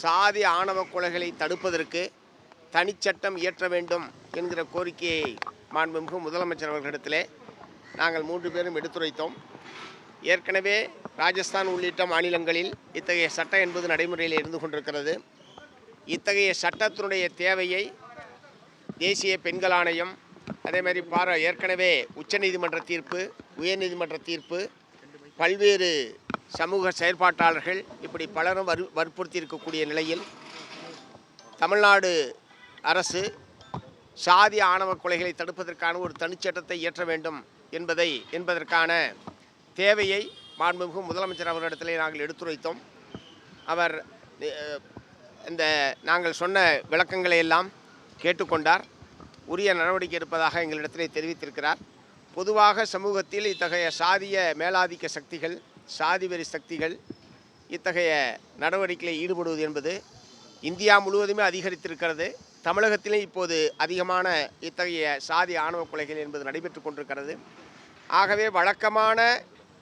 சாதி ஆணவ கொலைகளை தடுப்பதற்கு தனிச்சட்டம் இயற்ற வேண்டும் என்கிற கோரிக்கையை மாண்புமிகு முதலமைச்சர் அவர்களிடத்திலே நாங்கள் 3 பேரும் எடுத்துரைத்தோம். ஏற்கனவே ராஜஸ்தான் உள்ளிட்ட மாநிலங்களில் இத்தகைய சட்டம் என்பது நடைமுறையில் இருந்து கொண்டிருக்கிறது. இத்தகைய சட்டத்தினுடைய தேவையை தேசிய பெண்கள் ஆணையம், அதேமாதிரி ஏற்கனவே உச்சநீதிமன்ற தீர்ப்பு, உயர்நீதிமன்ற தீர்ப்பு, பல்வேறு சமூக செயற்பாட்டாளர்கள் இப்படி பலரும் வற்புறுத்தி இருக்கக்கூடிய நிலையில் தமிழ்நாடு அரசு சாதி ஆணவ கொலைகளை தடுப்பதற்கான ஒரு தனிச்சட்டத்தை இயற்ற வேண்டும் என்பதற்கான தேவையை மாண்புமிகு முதலமைச்சர் அவர்களிடத்திலே நாங்கள் எடுத்துரைத்தோம். அவர் நாங்கள் சொன்ன விளக்கங்களை எல்லாம் கேட்டுக்கொண்டார். உரிய நடவடிக்கை எடுப்பதாக எங்களிடத்திலே தெரிவித்திருக்கிறார். பொதுவாக சமூகத்தில் இத்தகைய சாதிய மேலாதிக்க சக்திகள், சாதிவெறி சக்திகள் இத்தகைய நடவடிக்கையில் ஈடுபடுவது என்பது இந்தியா முழுவதுமே அதிகரித்திருக்கிறது. தமிழகத்திலே இப்போது அதிகமான இத்தகைய சாதி ஆணவ கொலைகள் என்பது நடைபெற்று கொண்டிருக்கிறது. ஆகவே வழக்கமான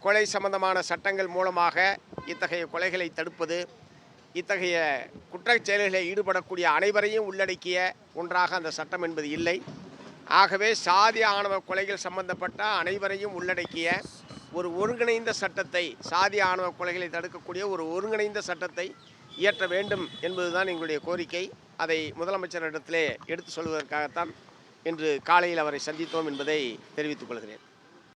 கொலை சம்பந்தமான சட்டங்கள் மூலமாக இத்தகைய கொலைகளை தடுப்பது, இத்தகைய குற்றச் செயல்களில் ஈடுபடக்கூடிய அனைவரையும் உள்ளடக்கிய ஒன்றாக அந்த சட்டம் என்பது இல்லை. ஆகவே சாதி ஆணவ கொலைகள் சம்பந்தப்பட்ட அனைவரையும் உள்ளடக்கிய ஒரு ஒருங்கிணைந்த சட்டத்தை, சாதி ஆணவ கொலைகளை தடுக்கக்கூடிய ஒரு ஒருங்கிணைந்த சட்டத்தை இயற்ற வேண்டும் என்பதுதான் எங்களுடைய கோரிக்கை. அதை முதலமைச்சரிடத்திலே எடுத்து சொல்வதற்காகத்தான் இன்று காலையில் அவரை சந்தித்தோம் என்பதை தெரிவித்துக் கொள்கிறேன்.